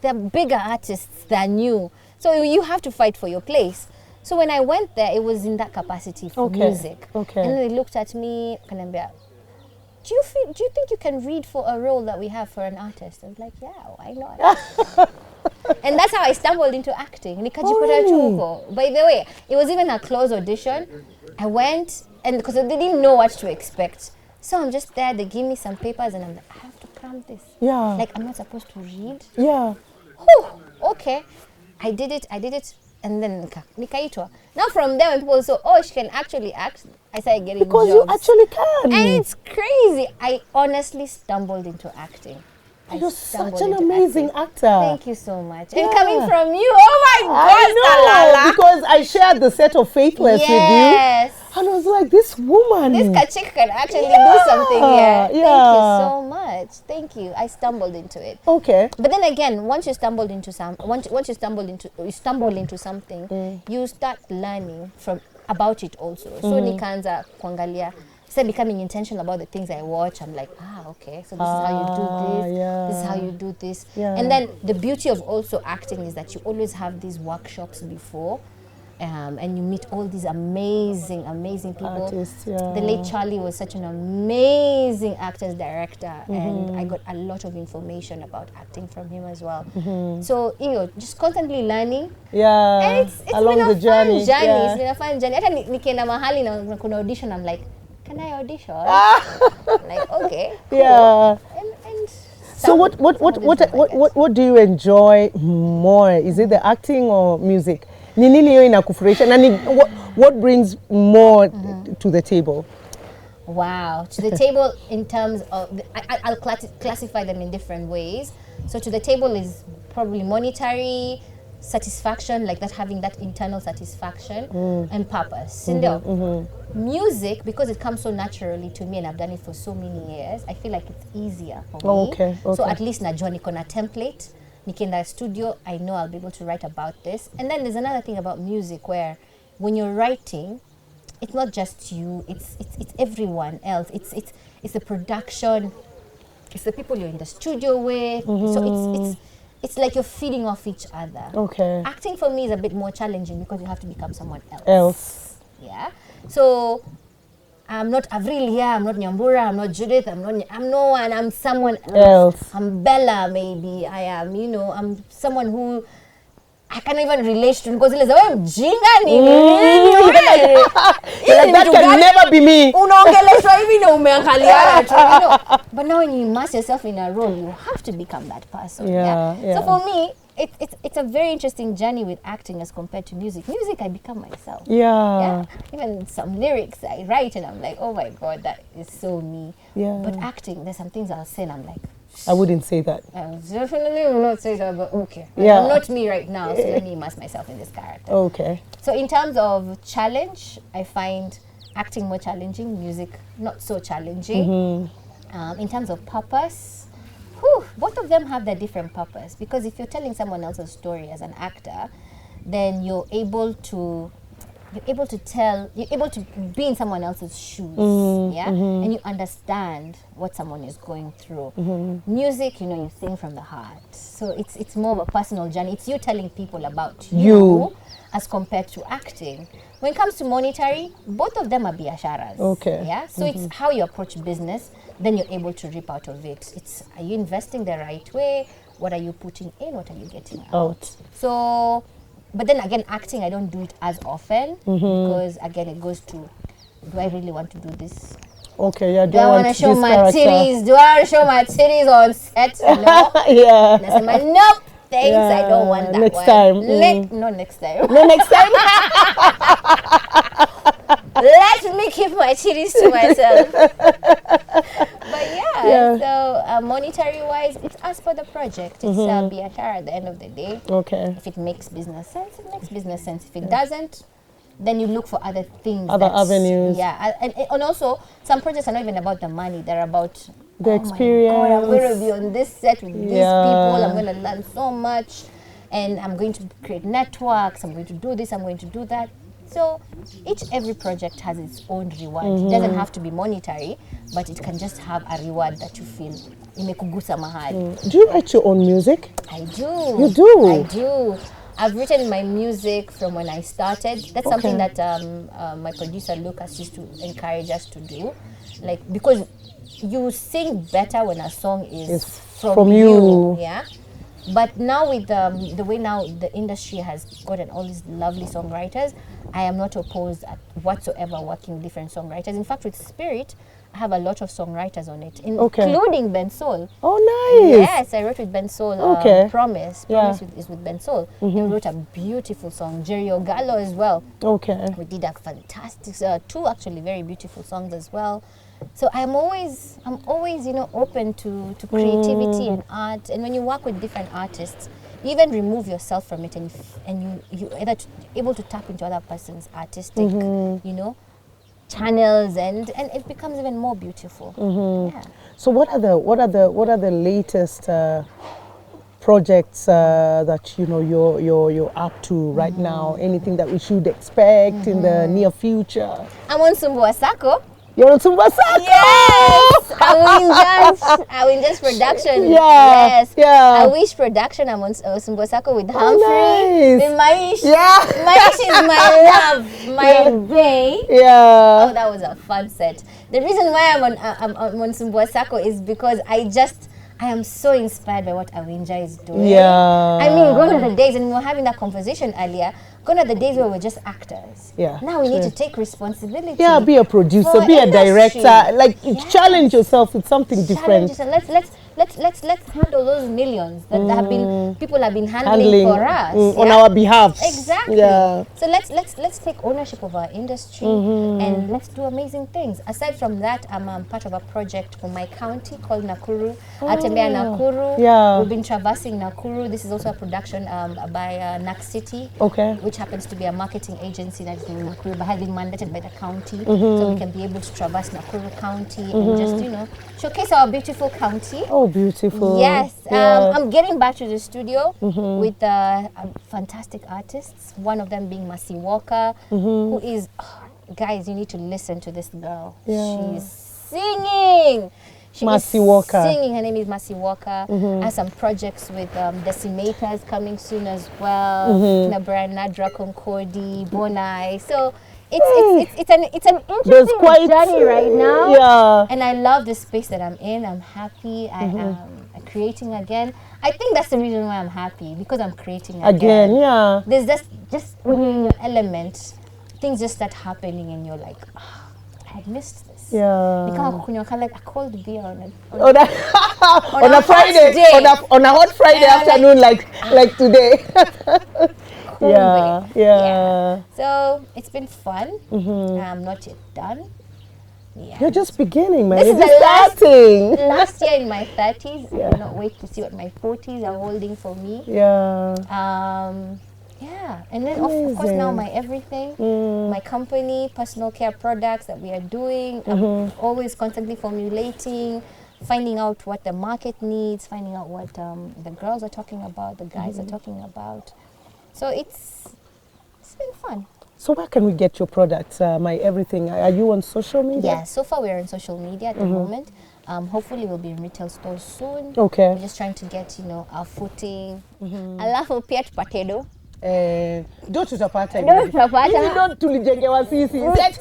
the bigger artists that new. So you have to fight for your place. So when I went there, it was in that capacity for music. Okay. And then they looked at me, Kanambia, do you think you can read for a role that we have for an artist? I was like, yeah, why not? And that's how I stumbled into acting. Nikajipata chuko. By the way, it was even a close audition. I went, and because they didn't know what to expect. So I'm just there, they give me some papers, and I'm like, I have to cram this. Yeah. Like, I'm not supposed to read. Yeah. Whew, okay. I did it, and then nikaitwa. Now from there, when people say, oh, she can actually act, I started getting because jobs. You actually can. And it's crazy. I honestly stumbled into acting. You're such an amazing actor. Thank you so much. Yeah. And coming from you, oh my I God, know, because I shared the set of Faithless with you. Yes. And I was like, this woman. This kachik can actually do something here. Yeah. Thank you so much. Thank you. I stumbled into it. Okay. But then again, once you stumble into something, you start learning about it also. So nikaanza kuangalia. So becoming intentional about the things I watch. I'm like, okay, so this is how you do this. Yeah. This is how you do this. Yeah. And then the beauty of also acting is that you always have these workshops before. And you meet all these amazing people. Artists, yeah. The late Charlie was such an amazing actor's director, and I got a lot of information about acting from him as well. So, just constantly learning. Yeah, and it's along been a the journey. Yeah. It's been a fun journey. Hata nikienda mahali na kuna audition, I'm like, can I audition? Like, okay, cool. Yeah. And So what do you enjoy more? Is it the acting or music? Ni nini hiyo inakufurahisha? Na what brings more to the table? Wow, to the table in terms of, I'll classify them in different ways. So to the table is probably monetary satisfaction, like that, having that internal satisfaction and purpose. Music, because it comes so naturally to me and I've done it for so many years, I feel like it's easier for me. Okay. So at least najua niko na template, nikienda studio, I know I'll be able to write about this. And then there's another thing about music where when you're writing, it's not just you, it's everyone else. It's the production, it's the people you're in the studio with. So it's like you're feeding off each other. Okay. Acting for me is a bit more challenging because you have to become someone else. Yeah. So I'm not AVRIL here, I'm not NYAMBURA, I'm not Judith, I'm no one, I'm someone else. I'm Bella, maybe. I am, I'm someone who I can't even relate to, because it's like, mjinga ni that can never be me. But now when you immerse yourself in a role, you have to become that person. Yeah. So for me, it's a very interesting journey with acting as compared to music. Music, I become myself. Yeah. Even some lyrics I write and I'm like, oh my God, that is so me. Yeah. But acting, there's some things I'll say and I'm like, I wouldn't say that. I definitely will not say that, but okay. Yeah. I'm not me right now, so let me immerse myself in this character. Okay. So in terms of challenge, I find acting more challenging, music not so challenging. In terms of purpose, both of them have their different purpose, because if you're telling someone else's story as an actor, then you're able to be in someone else's shoes, and you understand what someone is going through. Music, you sing from the heart, so it's more of a personal journey. It's you telling people about you as compared to acting. When it comes to monetary, both of them are biasharas. Okay. Yeah. So it's how you approach business, then you're able to reap out of it. It's, are you investing the right way? What are you putting in? What are you getting out? So, but then again, acting, I don't do it as often because again, it goes to, do I really want to do this? Okay, yeah. Do I want to show my titties? Do I want to show my titties on set? No. Yeah. That's my nope. Thanks, I don't want that next one. time. No, next time. No, next time. Let me keep my titties to myself. But so monetary-wise, it's as per the project. It's be a share at the end of the day. Okay. If it makes business sense, it makes business sense. If it doesn't, then you look for other things. Other avenues. Yeah, and also, some projects are not even about the money. They're about the experience. My God, I'm going to be on this set with these people. I'm going to learn so much. And I'm going to create networks. I'm going to do this. I'm going to do that. So every project has its own reward. It doesn't have to be monetary, but it can just have a reward that you feel imekugusa mahali. Do you write your own music? I do. You do? I do. I've written my music from when I started. That's something that my producer Lucas used to encourage us to do. Like, because you sing better when a song is from you. Yeah. But now with the way now the industry has gotten all these lovely songwriters, I am not opposed at whatsoever working with different songwriters. In fact, with Spirit, I have a lot of songwriters on it, including Ben Soul. Oh, nice. Yes, I wrote with Ben Soul. Promise. Promise is with Ben Soul. He wrote a beautiful song. Jerry Ogallo as well. Okay. We did a fantastic, two actually very beautiful songs as well. So I'm always open to creativity and art. And when you work with different artists, you even remove yourself from it, and you either able to tap into other person's artistic, channels, and it becomes even more beautiful. Yeah. So what are the latest projects that you're up to right now? Anything that we should expect in the near future? I'm on Sumbua Sako. You're on Sumbua Sako? Yes! I will just production. Yeah. Yes. Yeah. I wish production. I'm on Sumbua Sako with Humphrey. Nice. With Maish. Yeah. Maish is my love. My bae. Yeah. Oh, that was a fun set. The reason why I'm on Sumbua Sako is because I am so inspired by what Awinja is doing. Yeah. I mean, gone are the days, and we were having that conversation earlier, gone are the days where we're just actors. Yeah. Now we need to take responsibility. Yeah, be a producer, be a director. Like, challenge yourself with something different. let's handle those millions that have been people have been handling for us on our behalf. Exactly. Yeah. So let's take ownership of our industry and let's do amazing things. Aside from that, I'm part of a project for my county called Nakuru. Atembea Nakuru. Yeah. We've been traversing Nakuru. This is also a production by Nak City, which happens to be a marketing agency that is in Nakuru, but has been mandated by the county, so we can be able to traverse Nakuru County and just showcase our beautiful county. Oh, beautiful. Yes. I'm getting back to the studio with fantastic artists, one of them being Mercy Walker, who is, guys, you need to listen to this girl. She's singing. Mercy Walker. Singing. Her name is Mercy Walker. I have some projects with Decimators coming soon as well. Nabra, Nadra, Concordi, Bonai. So it's an interesting journey right now. Yeah. And I love the space that I'm in. I'm happy. I am creating again. I think that's the reason why I'm happy, because I'm creating again. Yeah. There's just when you're in your element, things just start happening and you're like, oh, I missed this. Yeah. Like a cold beer on a Friday, on a hot Friday afternoon, like today. Yeah. So it's been fun. I'm not yet done. Yeah. You're just beginning, man. This You're is just starting. Last year in my 30s. I cannot wait to see what my 40s are holding for me. Yeah. Yeah. And then of course now my everything, my company, personal care products that we are doing. I'm always constantly formulating, finding out what the market needs, finding out what the girls are talking about, the guys are talking about. So it's been fun. So where can we get your products, my everything? Are you on social media? Yeah, so far we're on social media at the moment. Hopefully we'll be in retail stores soon. Okay. We're just trying to get, our footing. Alafu pia tupate Ndio tutapata. Hivi ndio tulijengewa sisi. I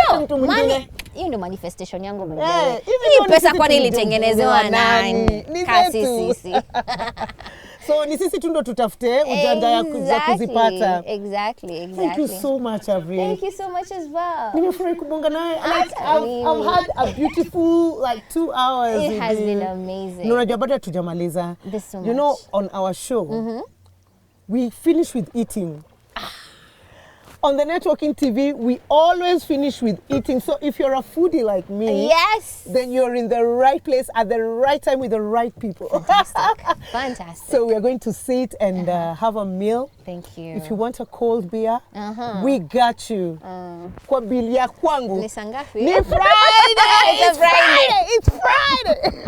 know. Money. Hiyo ndio manifestation yangu mwenyewe. Hii pesa kwani ilitengenezewa nani? Kasi sisi. So ni sisi tu ndo tutafute ujanja ya kuzipata. Exactly. Thank you so much, Avril. Thank you so much as well. Nimefurahi kubonga naye. I've had a beautiful 2 hours. It has been amazing. Unajua bado tujamaliza. So you know, on our show, we finish with eating. On the Netwalking TV, we always finish with eating. So if you're a foodie like me, then you're in the right place at the right time with the right people. Fantastic. So we are going to sit and have a meal. Thank you. If you want a cold beer, we got you. Kwa bili ya kwangu. Ni sangafi? Ni Friday! It's Friday!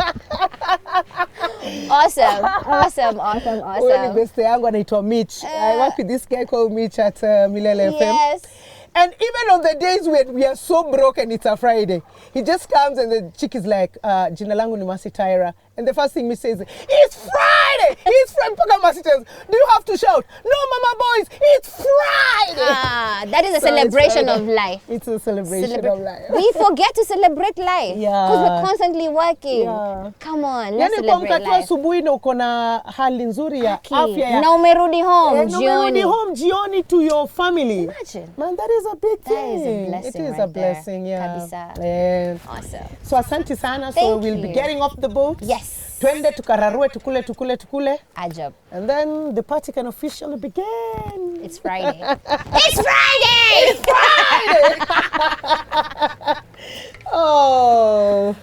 Awesome. Wewe ni beste yangu anaitwa Mitch. I work with this guy called Mitch at Milele FM. Yes. And even on the days when we are so broke and it's a Friday, he just comes and the chick is like, Jina langu ni Mercy Tyra. And the first thing Mitch says, it's Friday! It's Friday! Do you have to shout? No, mama boys, it's Friday! That is a celebration of life. It's a celebration of life. We forget to celebrate life. Because we're constantly working. Come on, let's celebrate life. Yani asubuhi na uko na hali nzuri ya afya ya. Na umerudi home jioni. Na umerudi home jioni to your family. Imagine. Man, that is a big thing. That is a blessing. It is a blessing, Kabisa. Awesome. So asante sana. So we'll be getting off the boat. Yes. Twende tukararue tukule. Ajab. And then the party can officially begin. It's Friday. It's Friday! It's Friday! Oh.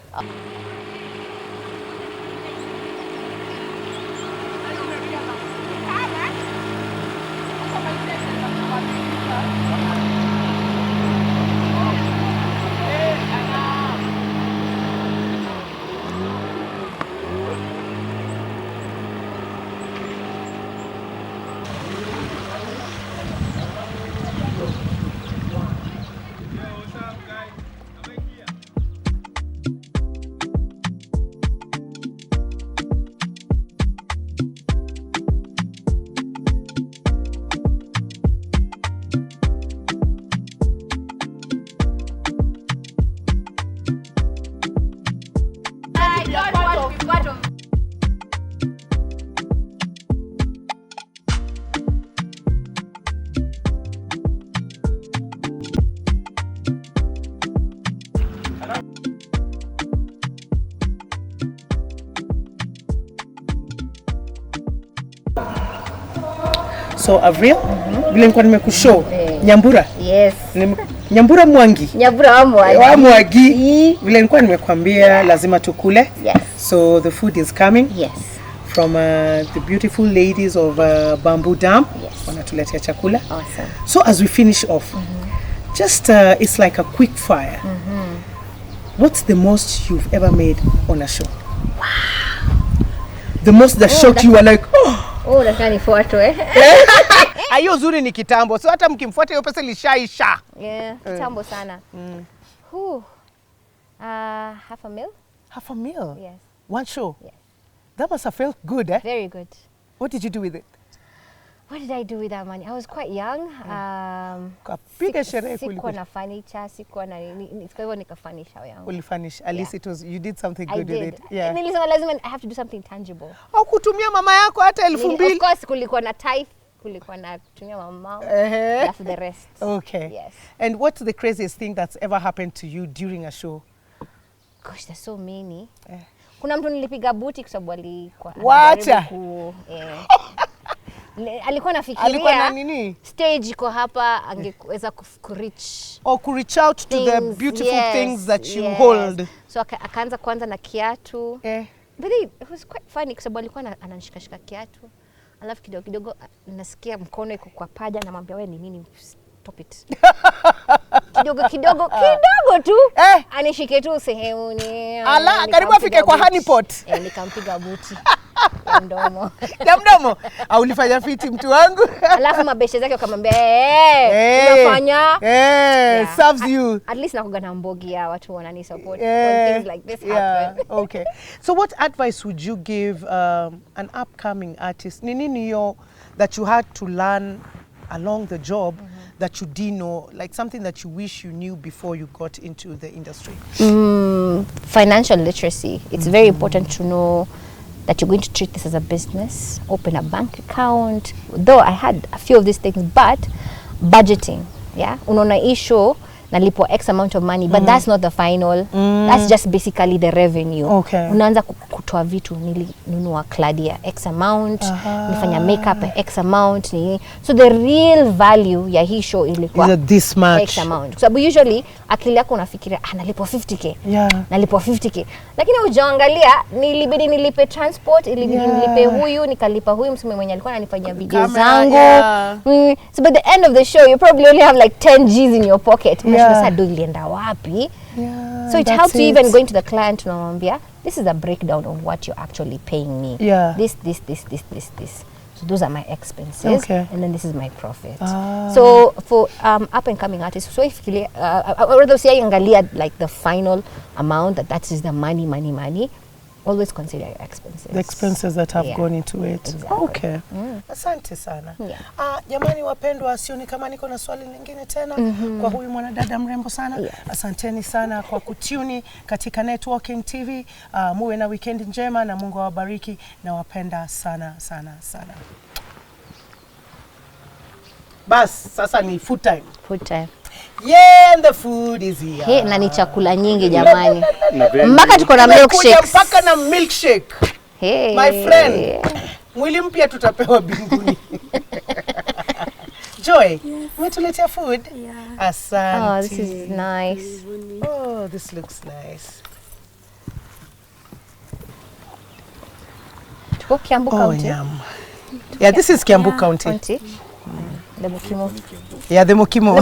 So Avril, vile nilikuwa nimekushow Nyambura. Yes. Nyambura Mwangi. Nyambura Mwangi. Wa Mwangi. Vile nilikuwa nimekwambia lazima tukule. Yes. So the food is coming. Yes. From the beautiful ladies of Bamboo Dam. Yes. Wanatuletea chakula. Awesome. So as we finish off, just it's like a quick fire. What's the most you've ever made on a show? Wow. The most that shocked you were like, oh, nataka nifuatwe. Ayo zuri ni kitambo. So hata mkimfuata hiyo pesa ilishaisha. Yeah, kitambo sana. Half a mil? Half a mil? Yes. One show? Yes. That must have felt good, eh? Very good. What did you do with it? What did I do with that money? I was quite young. Kapiga sherehe sikuwa na furniture, sikuwa na nini. Kwa hivyo nikafurnish hao yangu. Ulifurnish. At least it was, you did something good with it. Yeah. Nilisema lazima I have to do something tangible. Au kutumia mama yako hata 2,000. Of course kulikuwa na tithe, kulikuwa na kutumia mama. After the rest. Okay. Yes. And what's the craziest thing that's ever happened to you during a show? Gosh, there's so many. Kuna mtu nilipiga buti kwa sababu alikuwa wacha. Alikuwa Alikuwa na nafikiria nini? stage iko hapa angeweza kureach. Or could reach out to the beautiful things that you hold. So akaanza kwanza na kiatu. But it was quite funny kwa sababu alikuwa ananishikashika kiatu. Alafu kidogo kidogo nasikia mkono iko kwa paja na mwambia wewe ni nini? Stop it. kidogo tu anishike tu sehemu ni ala karibu afike kwa honeypot. Nikampiga buti ya mdomo. Ya mdomo au ulifanya fiti mtu wangu. Alafu mabeshe zake wakamwambia unafanya serves you. At least nakuga na mbogi ya watu wanani support when things like this happen. Okay, so what advice would you give an upcoming artist? Ni nini yo that you had to learn along the job that you didn't know, like something that you wish you knew before you got into the industry? Financial literacy. It's very important to know that you're going to treat this as a business, open a bank account. Though I had a few of these things, but budgeting, unaona issue nalipo X amount of money, but that's not the final. That's just basically the revenue. Okay. Unaanza kutoa vitu, nilinunua Claudia X amount, nilifanya makeup X amount. So the real value ya hii show ilikuwa this much X amount. Kwa sababu usually akili yako unafikiria nalipo 50k. Nalipo 50k. Lakini ujaangalia nilibidi nilipe transport, nilipe huyu, nikalipa huyu mseme mwenye alikuwa ananifanyia video zangu. So by the end of the show you probably only have like 10 G's in your pocket. Sasa do ilienda wapi? So it helps you even going to the client unamwambia this is a breakdown of what you're actually paying me. This. So those are my expenses, and then this is my profit. So for up and coming artists, so if rather say angalia like the final amount that is the money. Always consider your expenses. The expenses that have gone into it. Exactly. Okay. Asante sana. Jamani wapendwa, sioni kama niko na swali lingine tena kwa huyu mwanadada mrembo sana. Asanteni sana kwa kutuni katika Netwalking TV. Muwe na weekend njema na Mungu awabariki, na wapenda sana sana sana. Bas, sasa ni food time. Food time. Yeah, and the food is here. Na ni chakula nyingi jamani. Mpaka tuko na milkshakes. Mpaka na milkshake. My friend. Mwili mpya tutapewa binguni. Joy, umetuletea food? Asante. Oh, this is nice. Oh, this looks nice. Tuko Kiambu County. Yeah, this is Kiambu County. The Mokimo. Yeah, the Mokimo.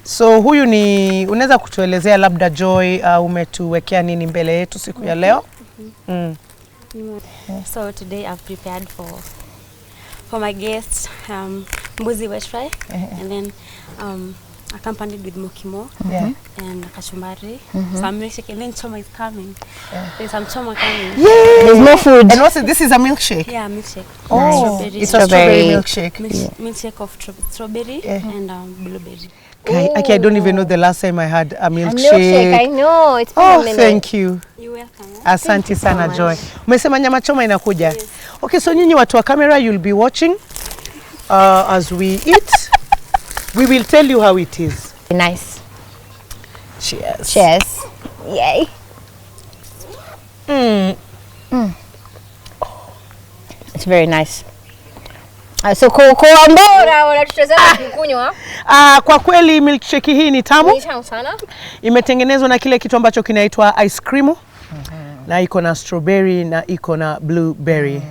So huyu ni, unaweza kutuelezea labda Joy, umetuwekea nini mbele yetu siku ya leo? So today I've prepared for my guests mbuzi wet fry, and then accompanied with mokimo and kachumbari. Some milkshake, and then choma is coming. There's some choma coming. There's no food. And what's it? This is a milkshake? Yeah, milkshake. Oh, it's a strawberry milkshake. Milkshake of strawberry and blueberry. I don't even know the last time I had a milkshake. Milkshake, I know. It's been a minute. Thank you. You're welcome. Asante sana Joy. Umesema nyama choma inakuja? Yes. Okay, so nyinyi watu wa camera, you'll be watching as we eat. We will tell you how it is. Nice. Cheers. Cheers. Yay. It's very nice. So kwa mbona unatutazama kunywa? Kwa kweli milkshake hii ni tamu. Ni tamu sana. Imetengenezwa na kile kitu ambacho kinaitwa ice cream. Na iko na strawberry na iko na blueberry.